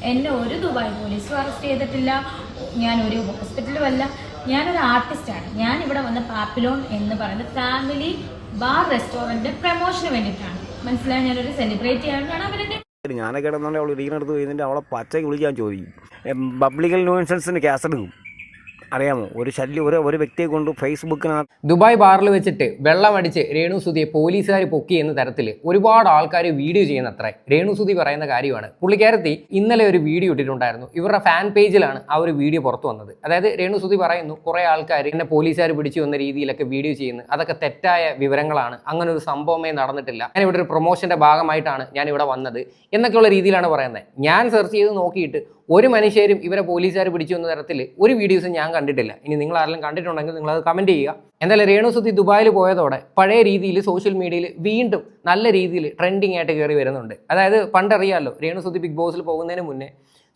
എന്നെ ഒരു ദുബായ് പോലീസും അറസ്റ്റ് ചെയ്തിട്ടില്ല. ഞാൻ ഒരു ഹോസ്പിറ്റലും അല്ല. ഞാനൊരു ആർട്ടിസ്റ്റാണ്. ഞാൻ ഇവിടെ വന്ന പാപ്പിലോൺ എന്ന് പറയുന്ന ഫാമിലി ബാർ റെസ്റ്റോറൻറ്റ് പ്രമോഷന് വേണ്ടിയിട്ടാണ്. മനസ്സിലായി, ഞാനൊരു സെലിബ്രേറ്റ് ചെയ്യാനാണ് അവരെന്നെ. ഞാനൊക്കെ ഇടുന്നുണ്ടെങ്കിൽ അവൾ റീനെടുത്ത് കഴിഞ്ഞിട്ട് അവളെ പച്ചയ്ക്ക് വിളിക്കാൻ ചോദിക്കും. പബ്ലിക്കൽ ന്യൂസൻസിന് കേസെടുക്കും. അറിയാമോ? ഒരു ശല്യം ഒരു വ്യക്തിയെ കൊണ്ട് ഫേസ്ബുക്കിനകത്ത് ദുബായ് ബാറിൽ വെച്ചിട്ട് വെള്ളമടിച്ച് രേണുസുതിയെ പോലീസുകാർ പൊക്കി എന്ന തരത്തിൽ ഒരുപാട് ആൾക്കാർ വീഡിയോ ചെയ്യുന്നത്ര രേണുസുതി പറയുന്ന കാര്യമാണ്. പുള്ളിക്കാരത്തി ഇന്നലെ ഒരു വീഡിയോ ഇട്ടിട്ടുണ്ടായിരുന്നു. ഇവരുടെ ഫാൻ പേജിലാണ് ആ ഒരു വീഡിയോ പുറത്തു വന്നത്. അതായത് രേണുസുതി പറയുന്നു, കുറേ ആൾക്കാർ എന്നെ പോലീസുകാർ പിടിച്ചു വന്ന രീതിയിലൊക്കെ വീഡിയോ ചെയ്യുന്നു, അതൊക്കെ തെറ്റായ വിവരങ്ങളാണ്, അങ്ങനെ ഒരു സംഭവമേ നടന്നിട്ടില്ല, ഞാൻ ഇവിടെ ഒരു പ്രൊമോഷന്റെ ഭാഗമായിട്ടാണ് ഞാൻ ഇവിടെ വന്നത് എന്നൊക്കെയുള്ള രീതിയിലാണ് പറയുന്നത്. ഞാൻ സെർച്ച് ചെയ്ത് നോക്കിയിട്ട് ഒരു മനുഷ്യരും ഇവരെ പോലീസുകാർ പിടിച്ചു എന്ന തരത്തിൽ ഒരു വീഡിയോസും ഞാൻ കണ്ടിട്ടില്ല. ഇനി നിങ്ങൾ ആരെങ്കിലും കണ്ടിട്ടുണ്ടെങ്കിൽ നിങ്ങളത് കമൻറ്റ് ചെയ്യുക. എന്തായാലും രേണുസുതി ദുബായിൽ പോയതോടെ പഴയ രീതിയിൽ സോഷ്യൽ മീഡിയയിൽ വീണ്ടും നല്ല രീതിയിൽ ട്രെൻഡിങ് ആയിട്ട് കയറി വരുന്നുണ്ട്. അതായത് പണ്ടറിയാമല്ലോ, രേണുസുതി ബിഗ് ബോസിൽ പോകുന്നതിന് മുന്നേ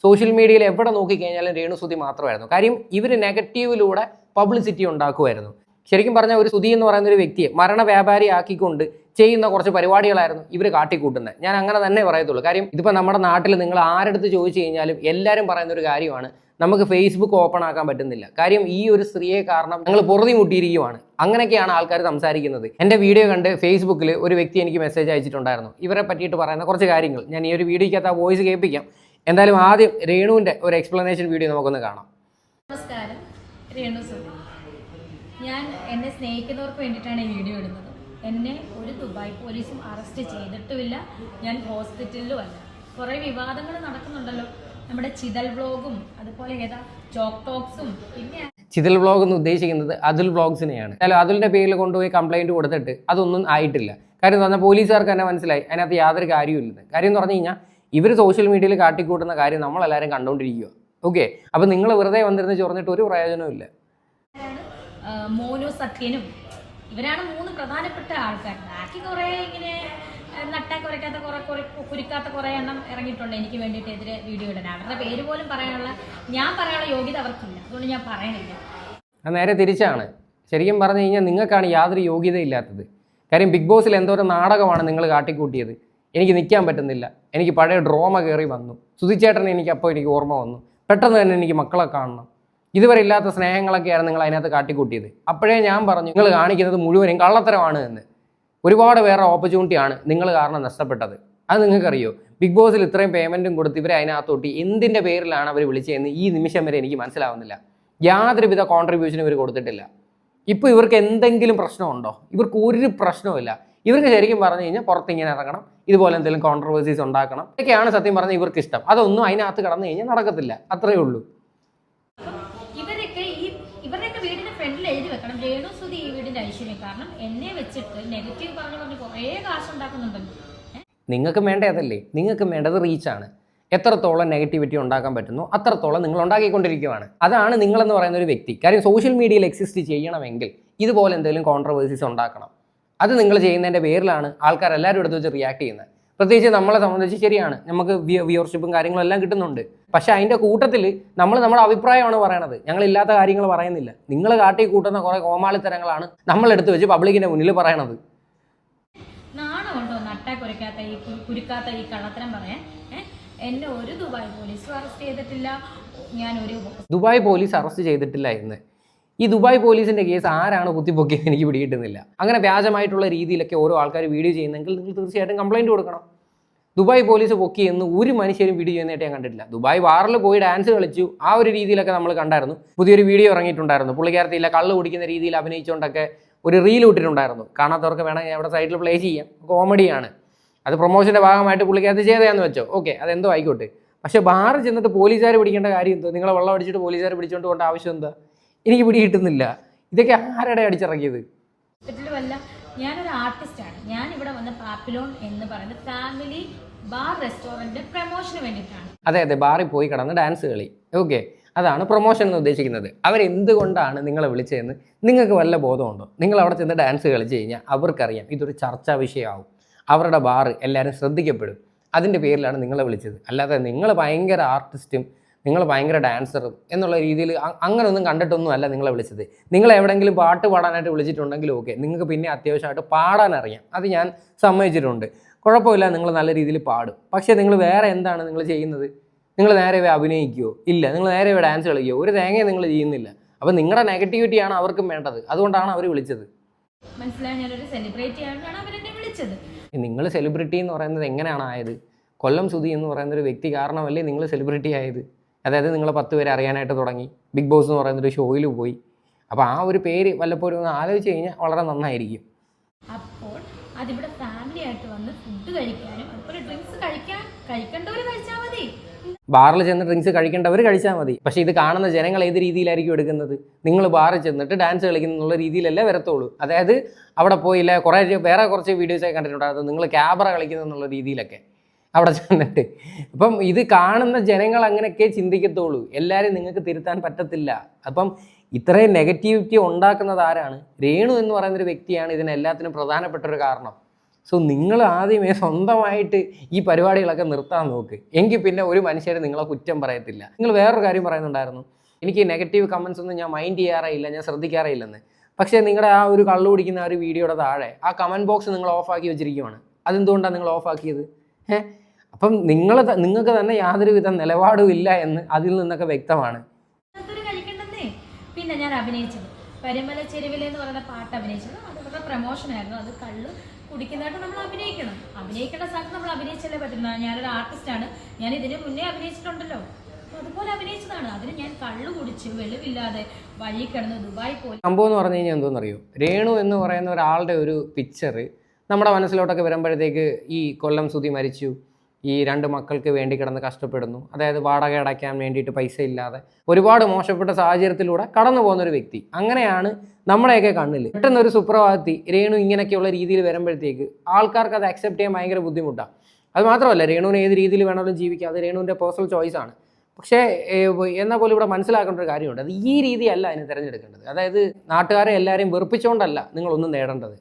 സോഷ്യൽ മീഡിയയിൽ എവിടെ നോക്കിക്കഴിഞ്ഞാലും രേണുസുതി മാത്രമായിരുന്നു. കാര്യം ഇവർ നെഗറ്റീവിലൂടെ പബ്ലിസിറ്റി ഉണ്ടാക്കുമായിരുന്നു. ശരിക്കും പറഞ്ഞാൽ ഒരു സുധി എന്ന് പറയുന്ന ഒരു വ്യക്തിയെ മരണ വ്യാപാരി ആക്കിക്കൊണ്ട് ചെയ്യുന്ന കുറച്ച് പരിപാടികളായിരുന്നു ഇവർ കാട്ടിക്കൂട്ടുന്നത്. ഞാൻ അങ്ങനെ തന്നെ പറയത്തുള്ളൂ. കാര്യം ഇതിപ്പോൾ നമ്മുടെ നാട്ടിൽ നിങ്ങൾ ആരെടുത്ത് ചോദിച്ചു കഴിഞ്ഞാലും എല്ലാവരും പറയുന്ന ഒരു കാര്യമാണ്, നമുക്ക് ഫേസ്ബുക്ക് ഓപ്പൺ ആക്കാൻ പറ്റുന്നില്ല. കാര്യം ഈ ഒരു സ്ത്രീയെ കാരണം ഞങ്ങൾ പൊറുതി മുട്ടിയിരിക്കുവാണ്. അങ്ങനെയൊക്കെയാണ് ആൾക്കാർ സംസാരിക്കുന്നത്. എൻ്റെ വീഡിയോ കണ്ട് ഫേസ്ബുക്കിൽ ഒരു വ്യക്തി എനിക്ക് മെസ്സേജ് അയച്ചിട്ടുണ്ടായിരുന്നു ഇവരെ പറ്റിയിട്ട് പറയുന്ന കുറച്ച് കാര്യങ്ങൾ. ഞാൻ ഈ ഒരു വീഡിയോയ്ക്കകത്ത് ആ വോയിസ് കേൾപ്പിക്കാം. എന്തായാലും ആദ്യം രേണുവിൻ്റെ ഒരു എക്സ്പ്ലനേഷൻ വീഡിയോ നമുക്കൊന്ന് കാണാം. നമസ്കാരം, രേണുസുതി. ഞാൻ എന്നെ സ്നേഹിക്കുന്നവർക്ക് വേണ്ടിയിട്ടാണ് ഈ വീഡിയോ ഇടുന്നത്. എന്നെ ഒരു ദുബായ് പോലീസും അറസ്റ്റ് ചെയ്തിട്ടുമില്ല. ഞാൻ ഹോസ്പിറ്റലിലും അല്ല. കുറേ വിവാദങ്ങൾ നടക്കുന്നുണ്ടല്ലോ, നമ്മുടെ ചിതൽ വ്ളോഗും അതുപോലെ ഏതാ ചോക്ക് ടോക്സും. പിന്നെ ചിതൽ വ്ളോഗ് എന്ന് ഉദ്ദേശിക്കുന്നത് അതുൽ വ്ളോഗ്സിനെയാണ്. എന്നാലും അതുലിൻ്റെ പേരിൽ കൊണ്ടുപോയി കംപ്ലൈൻറ്റ് കൊടുത്തിട്ട് അതൊന്നും ആയിട്ടില്ല. കാര്യം എന്ന് പറഞ്ഞാൽ പോലീസുകാർക്ക് തന്നെ മനസ്സിലായി അതിനകത്ത് യാതൊരു കാര്യമില്ലെന്ന്. കാര്യം എന്ന് പറഞ്ഞു കഴിഞ്ഞാൽ ഇവർ സോഷ്യൽ മീഡിയയിൽ കാട്ടിക്കൂട്ടുന്ന കാര്യം നമ്മളെല്ലാവരും കണ്ടുകൊണ്ടിരിക്കുക. ഓക്കെ, അപ്പം നിങ്ങൾ വെറുതെ വന്നിരുന്ന് ചൊറഞ്ഞിട്ട് ഒരു പ്രയോജനവും ഇല്ല. മോനു സത്യനും ഇവരാണ് മൂന്ന് പ്രധാനപ്പെട്ട ആൾക്കാർ. ബാക്കി കുറേ ഇങ്ങനെ നട്ടാ കുറയ്ക്കാത്ത കുരിക്കാത്ത കുറേ എണ്ണം ഇറങ്ങിയിട്ടുണ്ട് എനിക്ക് വേണ്ടിയിട്ട് എതിരെ വീഡിയോ ഇടാൻ. അവരുടെ പേര് പോലും ഞാൻ പറയാനുള്ള യോഗ്യത അവർക്കില്ല. അതുകൊണ്ട് ഞാൻ പറയണില്ല. അത് നേരെ തിരിച്ചാണ്. ശരിക്കും പറഞ്ഞു കഴിഞ്ഞാൽ നിങ്ങൾക്കാണ് യാതൊരു യോഗ്യതയില്ലാത്തത്. കാര്യം ബിഗ് ബോസിൽ എന്തോരം നാടകമാണ് നിങ്ങൾ കാട്ടിക്കൂട്ടിയത്. എനിക്ക് നിൽക്കാൻ പറ്റുന്നില്ല, എനിക്ക് പഴയ ഡ്രോമ കയറി വന്നു, സുധിച്ചേട്ടനെ എനിക്ക് ഓർമ്മ വന്നു, പെട്ടെന്ന് തന്നെ എനിക്ക് മക്കളെ കാണണം, ഇതുവരെ ഇല്ലാത്ത സ്നേഹങ്ങളൊക്കെയാണ് നിങ്ങൾ അതിനകത്ത് കാട്ടിക്കൂട്ടിയത്. അപ്പോഴേ ഞാൻ പറഞ്ഞു നിങ്ങൾ കാണിക്കുന്നത് മുഴുവനും കള്ളത്തരമാണ് എന്ന്. ഒരുപാട് വേറെ ഓപ്പർച്യൂണിറ്റിയാണ് നിങ്ങൾ കാരണം നഷ്ടപ്പെട്ടത്. അത് നിങ്ങൾക്കറിയോ? ബിഗ് ബോസിൽ ഇത്രയും പേയ്മെൻറ്റും കൊടുത്ത് ഇവരെ അതിനകത്തോട്ടി എന്തിൻ്റെ പേരിലാണ് അവർ വിളിച്ചതെന്ന് ഈ നിമിഷം വരെ എനിക്ക് മനസ്സിലാവുന്നില്ല. യാതൊരുവിധ കോൺട്രിബ്യൂഷനും ഇവർ കൊടുത്തിട്ടില്ല. ഇപ്പോൾ ഇവർക്ക് എന്തെങ്കിലും പ്രശ്നമുണ്ടോ? ഇവർക്ക് ഒരു പ്രശ്നവുമില്ല. ഇവർക്ക് ശരിക്കും പറഞ്ഞു കഴിഞ്ഞാൽ പുറത്ത് ഇങ്ങനെ ഇറങ്ങണം, ഇതുപോലെ എന്തെങ്കിലും കോൺട്രവേഴ്സീസ് ഉണ്ടാക്കണം, ഇതൊക്കെയാണ് സത്യം പറഞ്ഞാൽ ഇവർക്ക് ഇഷ്ടം. അതൊന്നും അതിനകത്ത് കടന്നു കഴിഞ്ഞാൽ നടക്കത്തില്ല. അത്രയേ ഉള്ളൂ. ഇവരുടെയൊക്കെ വീടിന്റെ ഫ്രണ്ടിൽ എഴുതി വെക്കണം രേണുസുതി ഈ വീടിന്റെ ഐശ്വര്യം. കാരണം എന്നെ വെച്ചിട്ട് നെഗറ്റീവ് പറഞ്ഞ് കുറേ കാശ് ഉണ്ടാക്കുന്നുണ്ടല്ലോ. നിങ്ങൾക്ക് വേണ്ട അതല്ലേ? നിങ്ങൾക്ക് വേണ്ടത് റീച്ചാണ്. എത്രത്തോളം നെഗറ്റിവിറ്റി ഉണ്ടാക്കാൻ പറ്റുന്നു അത്രത്തോളം നിങ്ങൾ ഉണ്ടാക്കിക്കൊണ്ടിരിക്കുകയാണ്. അതാണ് നിങ്ങളെന്ന് പറയുന്ന ഒരു വ്യക്തി. കാര്യം സോഷ്യൽ മീഡിയയിൽ എക്സിസ്റ്റ് ചെയ്യണമെങ്കിൽ ഇതുപോലെ എന്തെങ്കിലും കോൺട്രവേഴ്സീസ് ഉണ്ടാക്കണം. അത് നിങ്ങൾ ചെയ്യുന്നതിൻ്റെ പേരിലാണ് ആൾക്കാർ എല്ലാവരും എടുത്ത് വെച്ച് റിയാക്ട് ചെയ്യുന്നത്. പ്രത്യേകിച്ച് നമ്മളെ സംബന്ധിച്ച് ശരിയാണ്, നമുക്ക് വ്യൂവർഷിപ്പും കാര്യങ്ങളും എല്ലാം കിട്ടുന്നുണ്ട്. പക്ഷെ അതിൻ്റെ കൂട്ടത്തിൽ നമ്മൾ നമ്മുടെ അഭിപ്രായമാണ് പറയണത്, ഞങ്ങളില്ലാത്ത കാര്യങ്ങൾ പറയുന്നില്ല. നിങ്ങൾ കാട്ടി കൂട്ടുന്ന കുറേ കോമാളിത്തരങ്ങളാണ് നമ്മളെടുത്ത് വെച്ച് പബ്ലിക്കിൻ്റെ മുന്നിൽ പറയണത്. നാണമുണ്ടോ നട്ടാ കുരുക്കാത്ത ഈ കള്ളത്തരം പറയാൻ? എന്നെ ഒരു ദുബായ് പോലീസും അറസ്റ്റ് ചെയ്തിട്ടില്ല. ദുബായ് പോലീസ് അറസ്റ്റ് ചെയ്തിട്ടില്ല എന്ന്. ഈ ദുബായ് പോലീസിൻ്റെ കേസ് ആരാണ് കുത്തിപ്പൊക്കിയത് എനിക്ക് പിടികിട്ടുന്നില്ല. അങ്ങനെ വ്യാജമായിട്ടുള്ള രീതിയിലൊക്കെ ഓരോ ആൾക്കാർ വീഡിയോ ചെയ്യുന്നെങ്കിൽ നിങ്ങൾ തീർച്ചയായിട്ടും കംപ്ലയിൻറ്റ് കൊടുക്കണം. ദുബായ് പോലീസ് പൊക്കിയെന്ന് ഒരു മനുഷ്യരും വീഡിയോ ചെയ്യുന്നതായിട്ട് ഞാൻ കണ്ടിട്ടില്ല. ദുബായ് ബാറിൽ പോയി ഡാൻസ് കളിച്ചു, ആ ഒരു രീതിയിലൊക്കെ നമ്മൾ കണ്ടായിരുന്നു. പുതിയൊരു വീഡിയോ ഇറങ്ങിയിട്ടുണ്ടായിരുന്നു, പുള്ളിക്കാരത്തില്ല കള്ള് കുടിക്കുന്ന രീതിയിൽ അഭിനയിച്ചുകൊണ്ടൊക്കെ ഒരു റീൽ ഇട്ടിട്ടുണ്ടായിരുന്നു. കാണാത്തവർക്ക് വേണമെങ്കിൽ അവിടെ സൈഡിൽ പ്ലേ ചെയ്യാം. കോമഡിയാണ്. അത് പ്രൊമോഷൻ്റെ ഭാഗമായിട്ട് പുള്ളിക്കകത്ത് ചെയ്തതാന്ന് വെച്ചോ, ഓക്കെ, അതെന്തോ ആയിക്കോട്ടെ. പക്ഷേ ബാറിൽ ചെന്നിട്ട് പോലീസുകാർ പിടിക്കേണ്ട കാര്യം എന്തോ? നിങ്ങളെ വെള്ളം അടിച്ചിട്ട് പോലീസുകാർ പിടിച്ചുകൊണ്ട് പോകേണ്ട ആവശ്യം എന്താ? എനിക്ക് പിടികിട്ടുന്നില്ല. ഇതൊക്കെ ആരുടെ അടിച്ചിറക്കിയത്? ഞാനൊരു ആർട്ടിസ്റ്റാണ്. ഞാൻ ഇവിടെ വന്ന പാപ്പിലോൺ എന്ന് പറയുന്ന ഫാമിലി ബാർ റെസ്റ്റോറൻറ്റ് പ്രമോഷന് വേണ്ടിയിട്ടാണ്. അതെ, ബാറിൽ പോയി കിടന്ന് ഡാൻസ് കളി. ഓക്കെ, അതാണ് പ്രൊമോഷൻ എന്ന് ഉദ്ദേശിക്കുന്നത്. അവരെന്തുകൊണ്ടാണ് നിങ്ങളെ വിളിച്ചതെന്ന് നിങ്ങൾക്ക് വല്ല ബോധമുണ്ടോ? നിങ്ങൾ അവിടെ ചെന്ന് ഡാൻസ് കളിച്ച് കഴിഞ്ഞാൽ അവർക്കറിയാം ഇതൊരു ചർച്ചാ വിഷയമാവും. അവരുടെ ബാർ എല്ലാവരും ശ്രദ്ധിക്കപ്പെടും. അതിൻ്റെ പേരിലാണ് നിങ്ങളെ വിളിച്ചത്. അല്ലാതെ നിങ്ങൾ ഭയങ്കര ആർട്ടിസ്റ്റും നിങ്ങൾ ഭയങ്കര ഡാൻസറും എന്നുള്ള രീതിയിൽ അങ്ങനെയൊന്നും കണ്ടിട്ടൊന്നും അല്ല നിങ്ങളെ വിളിച്ചത്. നിങ്ങൾ എവിടെയെങ്കിലും പാട്ട് പാടാനായിട്ട് വിളിച്ചിട്ടുണ്ടെങ്കിലും ഓക്കെ, നിങ്ങൾക്ക് പിന്നെ അത്യാവശ്യമായിട്ട് പാടാനറിയാം, അത് ഞാൻ സമ്മതിച്ചിട്ടുണ്ട്, കുഴപ്പമില്ല, നിങ്ങൾ നല്ല രീതിയിൽ പാടും. പക്ഷേ നിങ്ങൾ വേറെ എന്താണ് നിങ്ങൾ ചെയ്യുന്നത്? നിങ്ങൾ നേരെ പോയി അഭിനയിക്കുമോ? ഇല്ല. നിങ്ങൾ നേരെ പോയി ഡാൻസ് കളിക്കുമോ? ഒരു തേങ്ങയും നിങ്ങൾ ചെയ്യുന്നില്ല. അപ്പം നിങ്ങളുടെ നെഗറ്റിവിറ്റിയാണ് അവർക്കും വേണ്ടത്. അതുകൊണ്ടാണ് അവർ വിളിച്ചത്. മനസ്സിലായി, ഞാനൊരു സെലിബ്രിറ്റി ആയിട്ടാണ് അവരെന്നെ വിളിച്ചത്. നിങ്ങൾ സെലിബ്രിറ്റി എന്ന് പറയുന്നത് എങ്ങനെയാണ് ആയത്? കൊല്ലം സുധി എന്ന് പറയുന്ന ഒരു വ്യക്തി കാരണമല്ലേ നിങ്ങൾ സെലിബ്രിറ്റി ആയത്? അതായത് നിങ്ങൾ 10 പേരെ അറിയാനായിട്ട് തുടങ്ങി, ബിഗ് ബോസ് എന്ന് പറയുന്നൊരു ഷോയിൽ പോയി. അപ്പോൾ ആ ഒരു പേര് വല്ലപ്പോഴും ഒന്ന് ആലോചിച്ച് കഴിഞ്ഞാൽ വളരെ നന്നായിരിക്കും. അപ്പോൾ അതിവിടെ ഫാമിലി ആയിട്ട് വന്ന് ഫുഡ് കഴിക്കാനും അതുപോലെ ഡ്രിങ്ക്സ് കഴിക്കേണ്ടവർ കഴിച്ചാൽ മതി. ബാറിൽ ചെന്ന് ഡ്രിങ്ക്സ് കഴിക്കേണ്ടവർ കഴിച്ചാൽ മതി. പക്ഷേ ഇത് കാണുന്ന ജനങ്ങൾ ഏത് രീതിയിലായിരിക്കും എടുക്കുന്നത്? നിങ്ങൾ ബാറിൽ ചെന്നിട്ട് ഡാൻസ് കളിക്കുന്നുള്ള രീതിയിലല്ലേ വരത്തുള്ളൂ. അതായത് അവിടെ പോയില്ല, വേറെ കുറച്ച് വീഡിയോസൊക്കെ കണ്ടിട്ടുണ്ടായിരുന്നു, നിങ്ങൾ ക്യാമറ കളിക്കുന്നുള്ള രീതിയിലൊക്കെ അവിടെ ചെന്നിട്ട്. അപ്പം ഇത് കാണുന്ന ജനങ്ങൾ അങ്ങനെയൊക്കെ ചിന്തിക്കത്തുള്ളൂ. എല്ലാവരും നിങ്ങൾക്ക് തിരുത്താൻ പറ്റത്തില്ല. അപ്പം ഇത്രയും നെഗറ്റിവിറ്റി ഉണ്ടാക്കുന്നത് ആരാണ്? രേണു എന്ന് പറയുന്നൊരു വ്യക്തിയാണ് ഇതിനെല്ലാത്തിനും പ്രധാനപ്പെട്ടൊരു കാരണം. സോ നിങ്ങൾ ആദ്യമേ സ്വന്തമായിട്ട് ഈ പരിപാടികളൊക്കെ നിർത്താൻ നോക്ക്. എങ്കിൽ പിന്നെ ഒരു മനുഷ്യരെ നിങ്ങളെ കുറ്റം പറയത്തില്ല. നിങ്ങൾ വേറൊരു കാര്യം പറയുന്നുണ്ടായിരുന്നു, എനിക്ക് നെഗറ്റീവ് കമൻസ് ഒന്നും ഞാൻ മൈൻഡ് ചെയ്യാറേയില്ല, ഞാൻ ശ്രദ്ധിക്കാറേയില്ലെന്ന്. പക്ഷേ നിങ്ങളുടെ ആ ഒരു കള്ളു കുടിക്കുന്ന ആ ഒരു വീഡിയോയുടെ താഴെ ആ കമൻറ്റ് ബോക്സ് നിങ്ങൾ ഓഫാക്കി വെച്ചിരിക്കുവാണ്. അതെന്തുകൊണ്ടാണ് നിങ്ങൾ ഓഫാക്കിയത്? അപ്പം നിങ്ങൾക്ക് തന്നെ യാതൊരുവിധ നിലപാടും ഇല്ല എന്ന് അതിൽ നിന്നൊക്കെ വ്യക്തമാണ്. പിന്നെ ഞാൻ അഭിനയിച്ചത് പരിമല ചെരുവിലെ എന്ന് പറയുന്ന പാട്ട് അഭിനയിച്ചത് അത് അവരുടെ പ്രമോഷനായിരുന്നു. അത് കള്ള് കുടിക്കുന്നതായിട്ട് നമ്മൾ അഭിനയിക്കേണ്ട സ്ഥലത്ത് നമ്മൾ അഭിനയിച്ചല്ലേ പറ്റുന്ന. ഞാനൊരു ആർട്ടിസ്റ്റാണ്, ഞാൻ ഇതിന് മുന്നേ അഭിനയിച്ചിട്ടുണ്ടല്ലോ, അതുപോലെ അഭിനയിച്ചതാണ്. അതിന് ഞാൻ കള്ളു കുടിച്ച് വെളിവില്ലാതെ വഴി കിടന്ന് ദുബായി പോയി. സംഭവം എന്ന് പറഞ്ഞു കഴിഞ്ഞാൽ എന്തോന്നറിയോ, രേണു എന്ന് പറയുന്ന ഒരാളുടെ ഒരു പിക്ചർ നമ്മുടെ മനസ്സിലോട്ടൊക്കെ വരുമ്പോഴത്തേക്ക് ഈ കൊല്ലം സുധി മരിച്ചു, ഈ 2 മക്കൾക്ക് വേണ്ടി കിടന്ന് കഷ്ടപ്പെടുന്നു, അതായത് വാടക അടയ്ക്കാൻ വേണ്ടിയിട്ട് പൈസ ഇല്ലാതെ ഒരുപാട് മോശപ്പെട്ട സാഹചര്യത്തിലൂടെ കടന്നു പോകുന്നൊരു വ്യക്തി. അങ്ങനെയാണ് നമ്മുടെയൊക്കെ കണ്ണിൽ. പെട്ടെന്നൊരു സുപ്രഭാതത്തിൽ രേണു ഇങ്ങനെയൊക്കെയുള്ള രീതിയിൽ വരുമ്പോഴത്തേക്ക് ആൾക്കാർക്ക് അത് അക്സെപ്റ്റ് ചെയ്യാൻ ഭയങ്കര ബുദ്ധിമുട്ടാണ്. അത് മാത്രമല്ല, രേണുവിന് ഏത് രീതിയിൽ വേണമെങ്കിലും ജീവിക്കാം, അത് രേണുവിൻ്റെ പേഴ്സണൽ ചോയ്സാണ്. പക്ഷേ എന്നാൽ പോലും ഇവിടെ മനസ്സിലാക്കേണ്ട ഒരു കാര്യമുണ്ട്, അത് ഈ രീതിയല്ല അതിന് തിരഞ്ഞെടുക്കേണ്ടത്. അതായത് നാട്ടുകാരെ എല്ലാവരെയും വെറുപ്പിച്ചുകൊണ്ടല്ല നിങ്ങളൊന്നും നേടേണ്ടത്.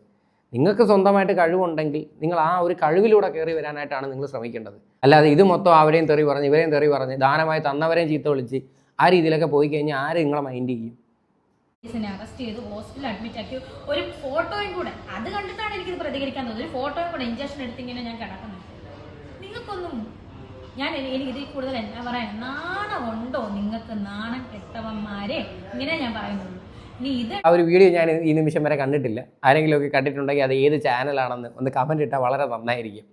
നിങ്ങൾക്ക് സ്വന്തമായിട്ട് കഴിവുണ്ടെങ്കിൽ നിങ്ങൾ ആ ഒരു കഴിവിലൂടെ കയറി വരാനായിട്ടാണ് നിങ്ങൾ ശ്രമിക്കേണ്ടത്. അല്ലാതെ ഇത് മൊത്തം അവരെയും തെറി പറഞ്ഞ് ഇവരെയും തെറി പറഞ്ഞ് ദാനമായി തന്നവരെയും ചീത്ത വിളിച്ച് ആ രീതിയിലൊക്കെ പോയി കഴിഞ്ഞാൽ ആര് നിങ്ങളെ മൈൻഡ് ചെയ്യും? അറസ്റ്റ് ചെയ്ത് ഹോസ്പിറ്റലിൽ അഡ്മിറ്റ് ആക്കി ഒരു ഫോട്ടോയും കൂടെ, അത് കണ്ടിട്ടാണ് എനിക്കിത് പ്രതികരിക്കാൻ തോന്നുന്നത്. ഒരു ഫോട്ടോയും കൂടെ ഇഞ്ചക്ഷൻ എടുത്തിങ്ങനെ ഞാൻ കിടക്കുന്നത്. നിങ്ങൾക്കൊന്നും എനിക്ക് ഇതിൽ കൂടുതൽ എന്താ പറയാ, നാണമുണ്ടോ നിങ്ങൾക്ക്? നാണം കെട്ടവന്മാരെ ഇങ്ങനെ ഞാൻ പറയുന്നുള്ളൂ. ആ ഒരു വീഡിയോ ഞാൻ ഈ നിമിഷം വരെ കണ്ടിട്ടില്ല. ആരെങ്കിലും ഒക്കെ കണ്ടിട്ടുണ്ടെങ്കിൽ അത് ഏത് ചാനലാണെന്ന് ഒന്ന് കമൻറ്റ് ഇട്ടാൽ വളരെ നന്നായിരിക്കും.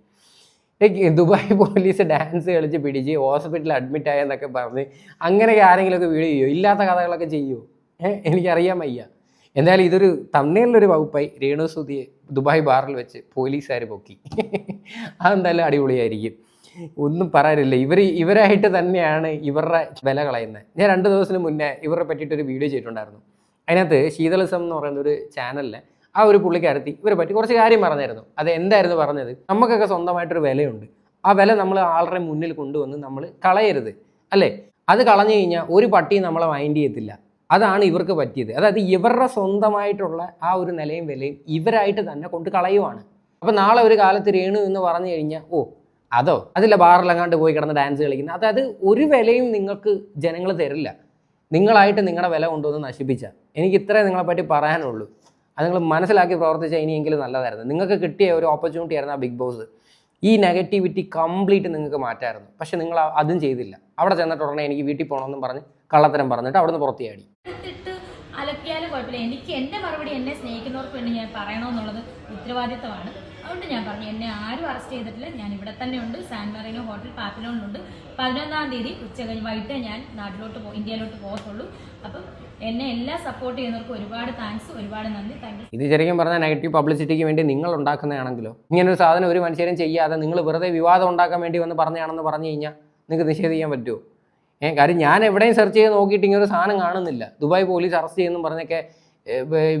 ദുബായ് പോലീസ് ഡാൻസ് കളിച്ച് പിടിച്ച് ഹോസ്പിറ്റലിൽ അഡ്മിറ്റ് ആയെന്നൊക്കെ പറഞ്ഞ് അങ്ങനെയൊക്കെ ആരെങ്കിലുമൊക്കെ വീഡിയോ ചെയ്യുമോ? ഇല്ലാത്ത കഥകളൊക്കെ ചെയ്യുമോ? എനിക്കറിയാൻ വയ്യ. എന്തായാലും ഇതൊരു തമിഴ്നാട്ടിലൊരു വകുപ്പായി രേണു സുധിയെ ദുബായ് ബാറിൽ വെച്ച് പോലീസുകാർ പൊക്കി. അതെന്തായാലും അടിപൊളിയായിരിക്കും. ഒന്നും പറയാനില്ല. ഇവരായിട്ട് തന്നെയാണ് ഇവരുടെ വില കളയുന്നത്. ഞാൻ 2 ദിവസത്തിന് മുന്നേ ഇവരെ പറ്റിയിട്ടൊരു വീഡിയോ ചെയ്തിട്ടുണ്ടായിരുന്നു. അതിനകത്ത് ശീതളിസം എന്ന് പറയുന്ന ഒരു ചാനലിൽ ആ ഒരു പുള്ളിക്കാരത്തി ഇവരെ പറ്റി കുറച്ച് കാര്യം പറഞ്ഞായിരുന്നു. അത് എന്തായിരുന്നു പറഞ്ഞത്? നമുക്കൊക്കെ സ്വന്തമായിട്ടൊരു വിലയുണ്ട്, ആ വില നമ്മൾ ആളുടെ മുന്നിൽ കൊണ്ടുവന്ന് നമ്മൾ കളയരുത്, അല്ലേ? അത് കളഞ്ഞു കഴിഞ്ഞാൽ ഒരു പട്ടിയും നമ്മളെ മൈൻഡ് ചെയ്യത്തില്ല. അതാണ് ഇവർക്ക് പറ്റിയത്. അതായത് ഇവരുടെ സ്വന്തമായിട്ടുള്ള ആ ഒരു നിലയും വിലയും ഇവരായിട്ട് തന്നെ കൊണ്ട് കളയുവാണ്. അപ്പം നാളെ ഒരു കാലത്ത് രേണു എന്ന് പറഞ്ഞു കഴിഞ്ഞാൽ അതില്ല ബാറിലെങ്ങാണ്ട് പോയി കിടന്ന് ഡാൻസ് കളിക്കുന്നത്, അതായത് ഒരു വിലയും നിങ്ങൾക്ക് ജനങ്ങൾ തരില്ല. നിങ്ങളായിട്ട് നിങ്ങളുടെ വില കൊണ്ടുവന്ന് നശിപ്പിച്ച. എനിക്ക് ഇത്രേ നിങ്ങളെപ്പറ്റി പറയാനുള്ളൂ. അത് നിങ്ങൾ മനസ്സിലാക്കി പ്രവർത്തിച്ചാൽ ഇനിയെങ്കിലും നല്ലതായിരുന്നു. നിങ്ങൾക്ക് കിട്ടിയ ഒരു ഓപ്പർച്യൂണിറ്റി ആയിരുന്നു ആ ബിഗ് ബോസ്. ഈ നെഗറ്റിവിറ്റി കംപ്ലീറ്റ് നിങ്ങൾക്ക് മാറ്റായിരുന്നു. പക്ഷെ നിങ്ങൾ അതും ചെയ്തില്ല. അവിടെ ചെന്നിട്ട് ഉടനെ എനിക്ക് വീട്ടിൽ പോകണമെന്നും പറഞ്ഞ് കള്ളത്തരം പറഞ്ഞിട്ട് അവിടെ നിന്ന് പുറത്ത് ചാടി. അലക്കിയാലും കുഴപ്പമില്ല, എനിക്ക് എൻ്റെ മറുപടി എന്നെ സ്നേഹിക്കുന്നവർക്ക് വേണ്ടി ഞാൻ പറയണമെന്നുള്ളത് ഉത്തരവാദിത്തമാണ്. അതുകൊണ്ട് ഞാൻ പറഞ്ഞു, എന്നെ ആരും അറസ്റ്റ് ചെയ്തിട്ടില്ല, ഞാൻ ഇവിടെ തന്നെ ഉണ്ട്. സാൻ മറീനോ ഹോട്ടൽ പാപ്പിലോണിലുണ്ട്. 11-ാം തീയതി ഉച്ച കഴിഞ്ഞ് വൈകിട്ട് ഞാൻ ഇന്ത്യയിലോട്ട് പോകത്തുള്ളൂ. അപ്പം എന്നെ എല്ലാം സപ്പോർട്ട് ചെയ്യുന്നവർക്ക് ഒരുപാട് താങ്ക്സ്, ഒരുപാട് നന്ദി. Thank you. ഇത് ശരിക്കും പറഞ്ഞാൽ നെഗറ്റീവ് പബ്ലിസിറ്റിക്ക് വേണ്ടി നിങ്ങൾ ഉണ്ടാക്കുന്നതാണെങ്കിലോ, ഇങ്ങനൊരു സാധനം ഒരു മനുഷ്യരും ചെയ്യാതെ നിങ്ങൾ വെറുതെ വിവാദം ഉണ്ടാക്കാൻ വേണ്ടി വന്ന് പറഞ്ഞാണെന്ന് പറഞ്ഞു കഴിഞ്ഞാൽ നിങ്ങൾക്ക് നിഷേധിക്കാൻ പറ്റുമോ? കാര്യം ഞാൻ എവിടെയും സെർച്ച് ചെയ്ത് നോക്കിയിട്ട് ഇങ്ങനൊരു സാധനം കാണുന്നില്ല. ദുബായ് പോലീസ് അറസ്റ്റ് ചെയ്യുമെന്ന് പറഞ്ഞൊക്കെ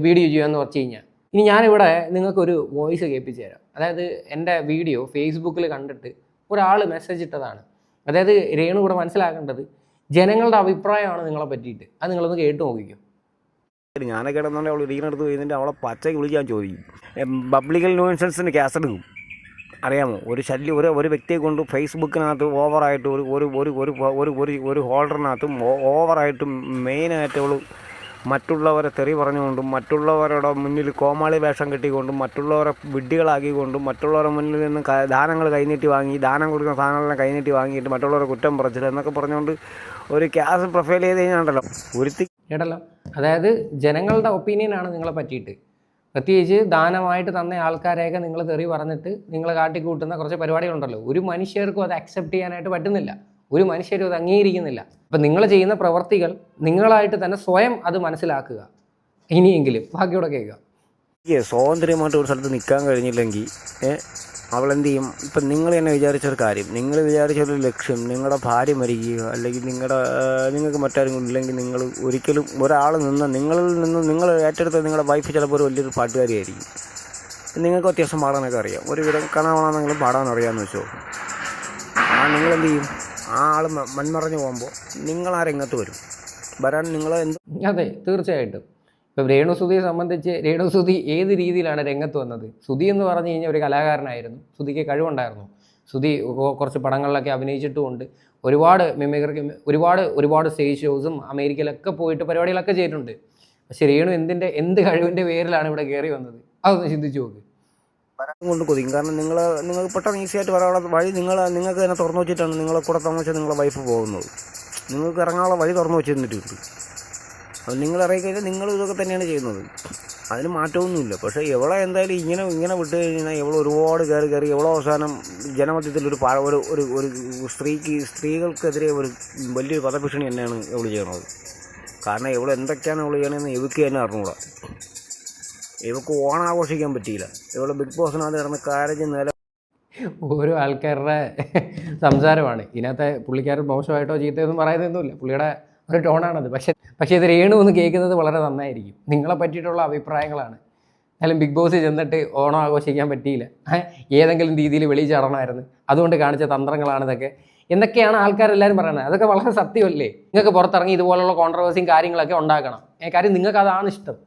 വീഡിയോ ചെയ്യുമെന്ന് പറഞ്ഞു കഴിഞ്ഞാൽ, ഇനി ഞാനിവിടെ നിങ്ങൾക്കൊരു വോയിസ് കേൾപ്പിച്ച് തരാം. അതായത് എൻ്റെ വീഡിയോ ഫേസ്ബുക്കിൽ കണ്ടിട്ട് ഒരാൾ മെസ്സേജ് ഇട്ടതാണ്. അതായത് രേണു കൂടെ മനസ്സിലാക്കേണ്ടത് ജനങ്ങളുടെ അഭിപ്രായമാണ് നിങ്ങളെ പറ്റിയിട്ട്. അത് നിങ്ങളൊന്ന് കേട്ട് നോക്കിക്കും. ഞാനൊക്കെ കിടന്നുണ്ടെങ്കിൽ അവൾ വീടിനടുത്ത് പോയിട്ട് അവളെ പച്ചയ്ക്ക് വിളിക്കാൻ ചോദിക്കും. പബ്ലിക്കൽ ന്യൂസൻസിന് കേസെടുക്കും. അറിയാമോ? ഒരു ശല്യം ഒരു വ്യക്തിയെ കൊണ്ട് ഫേസ്ബുക്കിനകത്ത് ഓവറായിട്ട് ഒരു ഹോൾഡറിനകത്തും ഓവറായിട്ടും മെയിനായിട്ട് അവൾ മറ്റുള്ളവരെ തെറി പറഞ്ഞുകൊണ്ടും മറ്റുള്ളവരുടെ മുന്നിൽ കോമാളി വേഷം കെട്ടിക്കൊണ്ടും മറ്റുള്ളവരെ വിഡ്ഢികളാക്കിക്കൊണ്ടും മറ്റുള്ളവരുടെ മുന്നിൽ നിന്ന് ദാനങ്ങൾ കൈനീട്ടി വാങ്ങി ദാനം കൊടുക്കുന്ന സാധനങ്ങളെല്ലാം കൈനീട്ടി വാങ്ങിയിട്ട് മറ്റുള്ളവരെ കുറ്റം പറച്ചില്ല എന്നൊക്കെ പറഞ്ഞുകൊണ്ട് ഒരു ക്യാസ് പ്രൊഫൈൽ ചെയ്ത് കഴിഞ്ഞാണ്ടല്ലോ ഒരുത്തി കേട്ടല്ലോ. അതായത് ജനങ്ങളുടെ ഒപ്പീനിയനാണ് നിങ്ങളെ പറ്റിയിട്ട്. പ്രത്യേകിച്ച് ദാനമായിട്ട് തന്ന ആൾക്കാരെയൊക്കെ നിങ്ങൾ തെറി പറഞ്ഞിട്ട് നിങ്ങൾ കാട്ടിക്കൂട്ടുന്ന കുറച്ച് പരിപാടികളുണ്ടല്ലോ. ഒരു മനുഷ്യർക്കും അത് അക്സെപ്റ്റ് ചെയ്യാനായിട്ട് പറ്റുന്നില്ല. ഒരു മനുഷ്യരും അത് അംഗീകരിക്കുന്നില്ല. അപ്പം നിങ്ങൾ ചെയ്യുന്ന പ്രവർത്തികൾ നിങ്ങളായിട്ട് തന്നെ സ്വയം അത് മനസ്സിലാക്കുക. ഇനിയെങ്കിലും ബാക്കിയോടെ കേൾക്കുക. സ്വാതന്ത്ര്യമായിട്ട് ഒരു സ്ഥലത്ത് നിൽക്കാൻ കഴിഞ്ഞില്ലെങ്കിൽ അവളെന്ത് ചെയ്യും? ഇപ്പം നിങ്ങൾ തന്നെ വിചാരിച്ചൊരു കാര്യം, നിങ്ങൾ വിചാരിച്ചൊരു ലക്ഷ്യം, നിങ്ങളുടെ ഭാര്യ മരിക്കുക അല്ലെങ്കിൽ നിങ്ങൾക്ക് മറ്റാരെങ്കിലും ഇല്ലെങ്കിൽ നിങ്ങൾ ഒരിക്കലും ഒരാൾ നിന്ന് നിങ്ങളിൽ നിന്ന് നിങ്ങൾ ഏറ്റെടുത്ത നിങ്ങളുടെ വൈഫ് ചിലപ്പോൾ ഒരു വലിയൊരു പാട്ടുകാരിയായിരിക്കും. നിങ്ങൾക്ക് അത്യാവശ്യം പാടാനൊക്കെ അറിയാം, ഒരുവിധം കാണാണെന്നെങ്കിലും പാടാൻ അറിയാമെന്ന് വെച്ചോ. നിങ്ങളെന്ത് ചെയ്യും? ആ ആൾ മൺമറഞ്ഞു പോകുമ്പോൾ നിങ്ങൾ ആ രംഗത്ത് വരാൻ നിങ്ങൾ എന്ത്? അതെ, തീർച്ചയായിട്ടും. ഇപ്പം രേണുസുധിയെ സംബന്ധിച്ച് രേണുസുധി ഏത് രീതിയിലാണ് രംഗത്ത് വന്നത്? സുധി എന്ന് പറഞ്ഞു കഴിഞ്ഞാൽ ഒരു കലാകാരനായിരുന്നു. സുധിക്ക് കഴിവുണ്ടായിരുന്നു. സുധി കുറച്ച് പടങ്ങളിലൊക്കെ അഭിനയിച്ചിട്ടുമുണ്ട്. ഒരുപാട് മിമിക്രി, ഒരുപാട് സ്റ്റേജ് ഷോസും അമേരിക്കയിലൊക്കെ പോയിട്ട് പരിപാടികളൊക്കെ ചെയ്തിട്ടുണ്ട്. പക്ഷേ രേണു എന്ത് കഴിവിൻ്റെ പേരിലാണ് ഇവിടെ കയറി വന്നത്? അതൊന്ന് ചിന്തിച്ചു നോക്ക്. കൊണ്ട് കൊതിക്കും. കാരണം നിങ്ങൾക്ക് പെട്ടെന്ന് ഈസിയായിട്ട് വരാനുള്ള വഴി നിങ്ങൾക്ക് തന്നെ തുറന്നു വെച്ചിട്ടാണ് നിങ്ങളെ കൂടെ താമസിച്ചാൽ നിങ്ങളെ വൈഫ് പോകുന്നത്. നിങ്ങൾക്ക് ഇറങ്ങാനുള്ള വഴി തുറന്നു വെച്ചിരുന്നിട്ടുണ്ട്. അത് നിങ്ങൾ ഇറങ്ങിക്കഴിഞ്ഞാൽ നിങ്ങൾ ഇതൊക്കെ തന്നെയാണ് ചെയ്യുന്നത്. അതിന് മാറ്റമൊന്നുമില്ല. പക്ഷേ എവളെ എന്തായാലും ഇങ്ങനെ വിട്ട് കഴിഞ്ഞാൽ എവളെ ഒരുപാട് കയറി എവളെ അവസാനം ജനമധ്യത്തിൽ ഒരു സ്ത്രീകൾക്കെതിരെ ഒരു വലിയൊരു പദഭീഷണി തന്നെയാണ് എവള് ചെയ്യണത്. കാരണം എവള് എന്തൊക്കെയാണ് എവള് ചെയ്യണമെന്ന് ഇവക്ക് തന്നെ അറിഞ്ഞുകൂടാ. ഇവക്ക് ഓണം ആഘോഷിക്കാൻ പറ്റിയില്ല. ഇവളെ ബിഗ് ബോസിനകത്ത് കിടന്ന് കരഞ്ഞ് ഓരോ ആൾക്കാരുടെ സംസാരമാണ് ഇതിനകത്തെ. പുള്ളിക്കാരൻ മോശമായിട്ടോ ചീത്തയൊന്നും പറയുന്നതൊന്നുമില്ല, പുള്ളിയുടെ ഒരു ടോണാണത്. പക്ഷേ ഇത് രേണു ഒന്ന് കേൾക്കുന്നത് വളരെ നന്നായിരിക്കും. നിങ്ങളെ പറ്റിയിട്ടുള്ള അഭിപ്രായങ്ങളാണ്. എന്നാലും ബിഗ് ബോസ് ചെന്നിട്ട് ഓണം ആഘോഷിക്കാൻ പറ്റിയില്ല, ഏതെങ്കിലും രീതിയിൽ വെളിയിൽ ചാടണമായിരുന്നു, അതുകൊണ്ട് കാണിച്ച തന്ത്രങ്ങളാണ് ഇതൊക്കെ എന്തൊക്കെയാണ് ആൾക്കാരെല്ലാവരും പറയുന്നത്. അതൊക്കെ വളരെ സത്യമല്ലേ? നിങ്ങൾക്ക് പുറത്തിറങ്ങി ഇതുപോലുള്ള കോൺട്രവേഴ്സിയും കാര്യങ്ങളൊക്കെ ഉണ്ടാക്കണം. കാര്യം നിങ്ങൾക്ക് അതാണ് ഇഷ്ടം.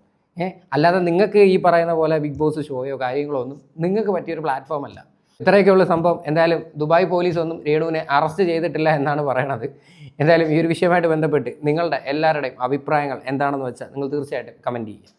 അല്ലാതെ നിങ്ങൾക്ക് ഈ പറയുന്ന പോലെ ബിഗ് ബോസ് ഷോയോ കാര്യങ്ങളോ ഒന്നും നിങ്ങൾക്ക് പറ്റിയൊരു പ്ലാറ്റ്ഫോം അല്ല. ഇത്രയൊക്കെയുള്ള സംഭവം. എന്തായാലും ദുബായ് പോലീസ് ഒന്നും രേണുവിനെ അറസ്റ്റ് ചെയ്തിട്ടില്ല എന്നാണ് പറയണത്. എന്തായാലും ഈ ഒരു വിഷയമായിട്ട് ബന്ധപ്പെട്ട് നിങ്ങളുടെ എല്ലാവരുടെയും അഭിപ്രായങ്ങൾ എന്താണെന്ന് വെച്ചാൽ നിങ്ങൾ തീർച്ചയായിട്ടും കമൻറ്റ് ചെയ്യുക.